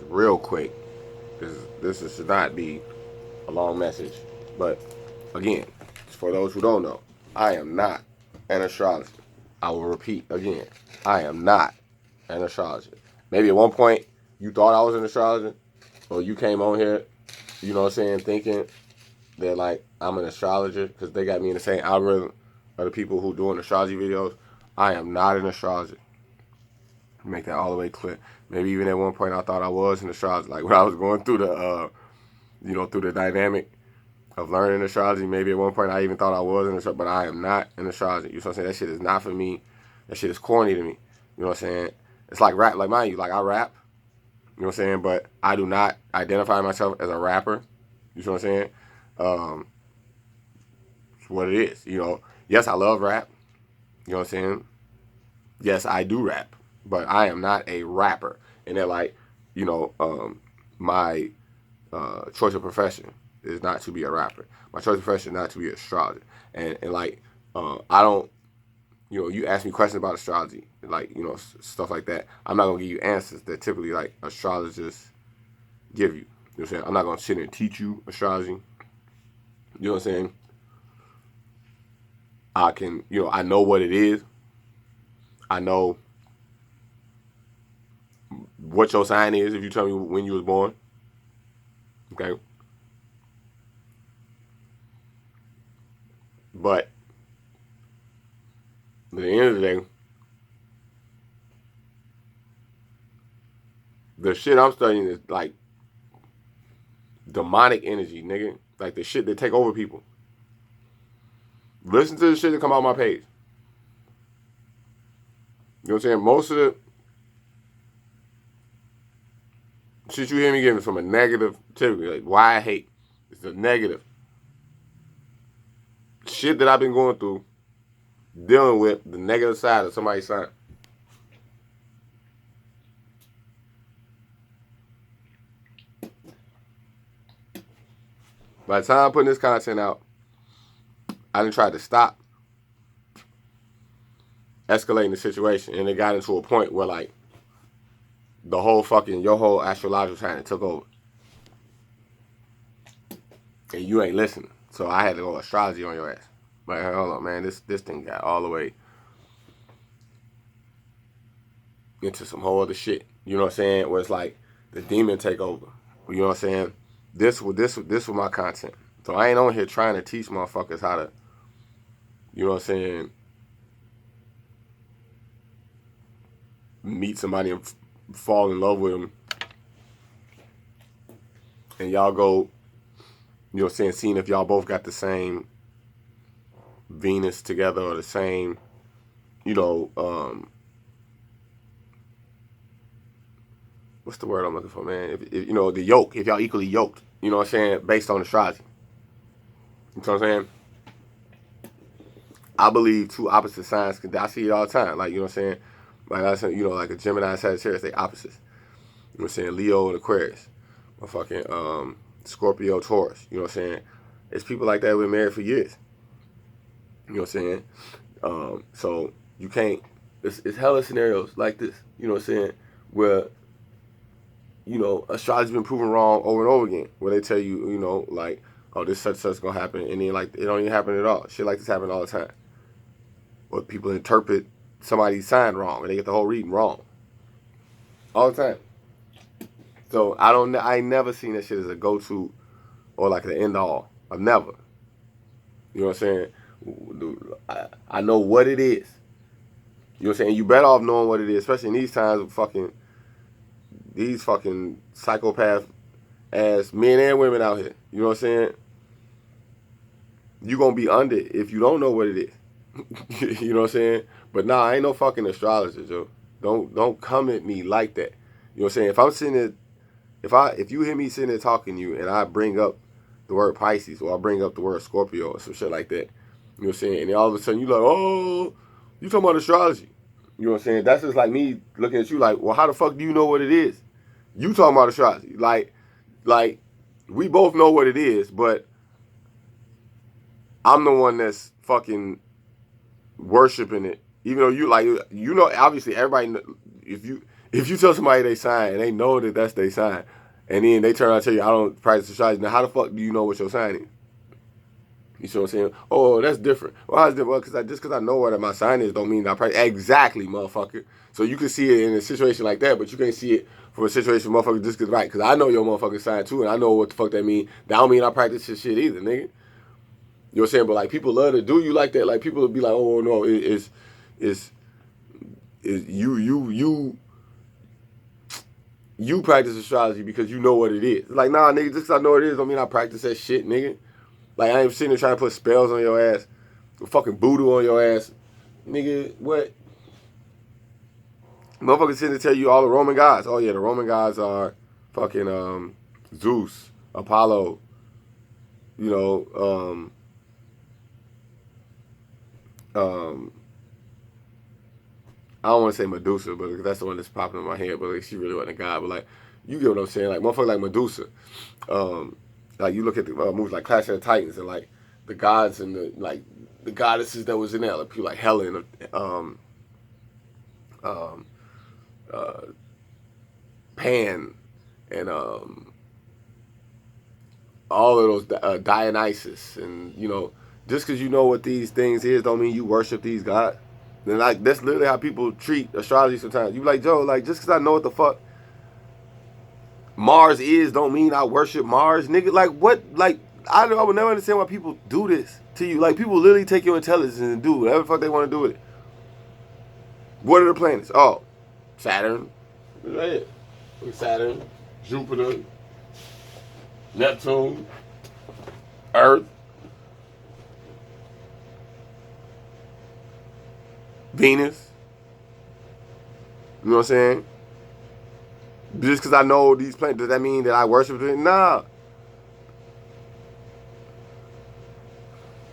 Real quick. This should not be a long message, but again, for those who don't know, I am not an astrologer. I will repeat again, I am not an astrologer. Maybe at one point you thought I was an astrologer, or you came on here, you know what I'm saying, thinking that like I'm an astrologer because they got me in the same algorithm of the people who doing astrology videos. I am not an astrologer. Make that all the way clear. Maybe even at one point I thought I was an astrologer. Like when I was going through through the dynamic of learning astrology. Maybe at one point I even thought I was an astrologer, but I am not an astrologer. You know what I'm saying? That shit is not for me. That shit is corny to me. You know what I'm saying? It's like rap. Like mind you, like I rap. You know what I'm saying? But I do not identify myself as a rapper. You know what I'm saying? Um, it's what it is. You know, yes, I love rap. You know what I'm saying? Yes, I do rap, but I am not a rapper. And they're like, you know, my choice of profession is not to be a rapper. My choice of profession is not to be an astrologer. And like, I don't, you know, you ask me questions about astrology, like, you know, stuff like that. I'm not going to give you answers that typically, like, astrologers give you. You know what I'm saying? I'm not going to sit here and teach you astrology. You know what I'm saying? I can, you know, I know what it is. I know what your sign is if you tell me when you was born. Okay? But at the end of the day, the shit I'm studying is like demonic energy, nigga. Like the shit that take over people. Listen to the shit that come out my page. You know what I'm saying? Most of the shit you hear me giving is from a negative, typically. Like why I hate. It's a negative. Shit that I've been going through, dealing with the negative side of somebody's sign. By the time I'm putting this content out, I done tried to stop escalating the situation. And it got into a point where like the whole fucking, your whole astrological sign took over. And you ain't listening. So I had to go astrology on your ass. Like, hold on, man. This thing got all the way into some whole other shit. You know what I'm saying? Where it's like the demon take over. You know what I'm saying? This was my content. So I ain't on here trying to teach motherfuckers how to, you know what I'm saying, meet somebody and fall in love with them. And y'all go, you know what I'm saying, seeing if y'all both got the same Venus together or the same, you know, what's the word I'm looking for, man? If you know, the yoke, if y'all equally yoked, you know what I'm saying, based on astrology. You know what I'm saying? I believe two opposite signs can, I see it all the time. Like, you know what I'm saying? Like I said, you know, like a Gemini and Sagittarius, they opposites. You know what I'm saying? Leo and Aquarius. Or fucking Scorpio, Taurus. You know what I'm saying? It's people like that who've been married for years. You know what I'm saying? So you can't, it's hella scenarios like this, you know what I'm saying, where, you know, astrology's been proven wrong over and over again, where they tell you, you know, like, oh, this such gonna happen, and then like it don't even happen at all. Shit like this happen all the time. Or people interpret somebody's sign wrong, and they get the whole reading wrong. All the time. So I ain't never seen that shit as a go-to or like the end all. I've never. You know what I'm saying? I know what it is. You know what I'm saying? You better off knowing what it is, especially in these times of these fucking psychopath ass men and women out here. You know what I'm saying? You gonna be under it if you don't know what it is. You know what I'm saying? But nah, I ain't no fucking astrologer, Joe. Don't come at me like that. You know what I'm saying? If I'm sitting there, if you hear me sitting there talking to you and I bring up the word Pisces or I bring up the word Scorpio or some shit like that, you know what I'm saying? And then all of a sudden you like, oh, you talking about astrology. You know what I'm saying? That's just like me looking at you like, well, how the fuck do you know what it is? You talking about astrology. Like, we both know what it is, but I'm the one that's fucking worshiping it. Even though you like, you know, obviously everybody, If you tell somebody they sign and they know that that's their sign, and then they turn around and tell you, I don't practice astrology, now how the fuck do you know what your sign is? You see what I'm saying? Oh, that's different. Well, how's different? Well, just because I know what my sign is don't mean I practice. Exactly, motherfucker. So you can see it in a situation like that, but you can't see it from a situation, motherfucker, just because, right, because I know your motherfucking sign too, and I know what the fuck that mean. That don't mean I practice this shit either, nigga. You know what I'm saying? But, like, people love to do you like that. Like, people will be like, oh, no, it's you practice astrology because you know what it is. Like, nah, nigga, just because I know what it is don't mean I practice that shit, nigga. Like, I ain't sitting there trying to put spells on your ass, fucking voodoo on your ass. Nigga, what? Motherfuckers sitting to tell you all the Roman gods. Oh, yeah, the Roman gods are fucking Zeus, Apollo, you know, I don't want to say Medusa, but that's the one that's popping in my head. But like, she really wasn't a god. But like, you get what I'm saying? Like, motherfucker like Medusa. Like, you look at the movies like Clash of the Titans and like the gods and the goddesses that was in there, like people like Helen, Pan, and all of those Dionysus, and you know, just because you know what these things is, don't mean you worship these gods. And like that's literally how people treat astrology sometimes. You be like, Joe, like just because I know what the fuck Mars is, don't mean I worship Mars, nigga. Like what? Like I would never understand why people do this to you. Like people literally take your intelligence and do whatever the fuck they want to do with it. What are the planets? Oh, Saturn, right? Saturn, Jupiter, Neptune, Earth, Venus. You know what I'm saying? Just because I know these planets, does that mean that I worship them? Nah.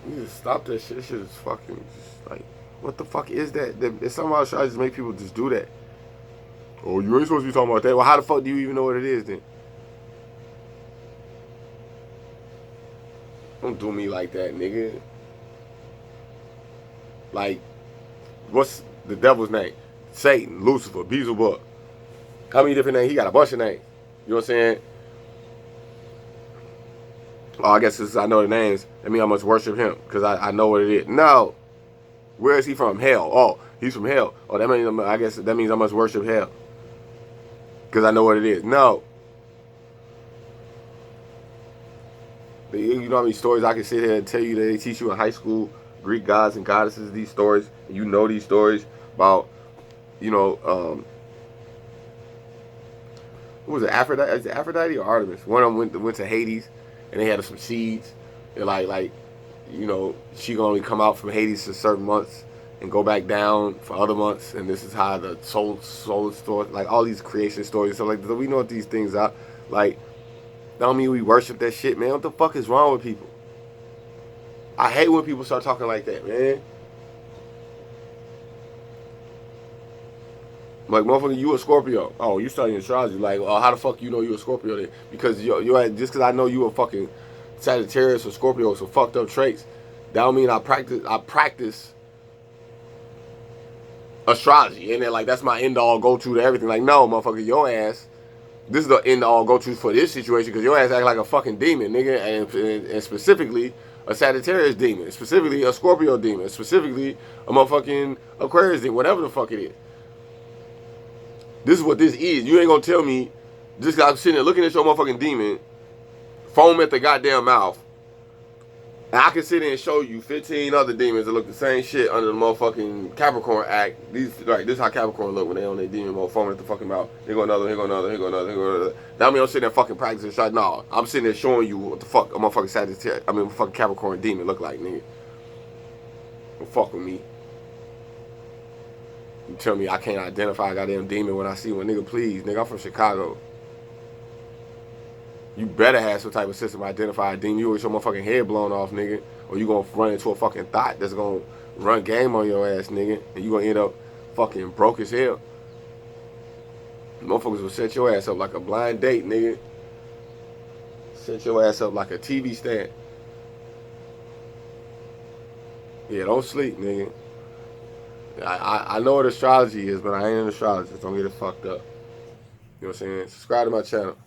You just stop that shit. This shit is fucking just like, what the fuck is that? It's somehow try to just make people just do that. Oh, you ain't supposed to be talking about that. Well, how the fuck do you even know what it is then? Don't do me like that, nigga. Like, what's the devil's name? Satan, Lucifer, Beelzebub. How many different names? He got a bunch of names. You know what I'm saying? Oh, I guess since I know the names, that means I must worship him because I know what it is. No. Where is he from? Hell. Oh, he's from hell. Oh, that means I guess that means I must worship hell because I know what it is. No. You know how many stories I can sit here and tell you that they teach you in high school, Greek gods and goddesses, these stories, and you know these stories about, you know, what was it, Aphrodite? Is it Aphrodite or Artemis? One of them went to Hades, and they had some seeds, and like, you know, she can only come out from Hades for certain months and go back down for other months, and this is how the solar story, like all these creation stories, so like, so we know what these things are, like. Don't mean we worship that shit, man. What the fuck is wrong with people? I hate when people start talking like that, man. Like, motherfucker, you a Scorpio. Oh, you studying astrology. Like, how the fuck you know you a Scorpio then? Because you're just because I know you a fucking Sagittarius or Scorpio, some fucked up traits, that don't mean I practice astrology. And then, like, that's my end-all go-to to everything. Like, no, motherfucker, your ass, this is the end all go to for this situation because your ass act like a fucking demon, nigga, and specifically a Sagittarius demon, specifically a Scorpio demon, specifically a motherfucking Aquarius demon, whatever the fuck it is. This is what this is. You ain't gonna tell me just because I'm sitting there looking at your motherfucking demon, foam at the goddamn mouth, and I can sit there and show you 15 other demons that look the same shit under the motherfucking Capricorn act. These, right, this is how Capricorn look when they on their demon mode, foaming at the fucking mouth. Here go another, here go another, here go another, here go another. That mean I'm sitting there fucking practicing shit. No, I'm sitting there showing you what the fuck a motherfucking Sagittarius, fucking Capricorn demon look like, nigga. Don't fuck with me. You tell me I can't identify a goddamn demon when I see one, nigga, please, nigga, I'm from Chicago. You better have some type of system to identify a demon. You with your motherfucking head blown off, nigga. Or you gonna run into a fucking thought that's gonna run game on your ass, nigga. And you gonna end up fucking broke as hell. Motherfuckers will set your ass up like a blind date, nigga. Set your ass up like a TV stand. Yeah, don't sleep, nigga. I know what astrology is, but I ain't an astrologist. Don't get it fucked up. You know what I'm saying? Subscribe to my channel.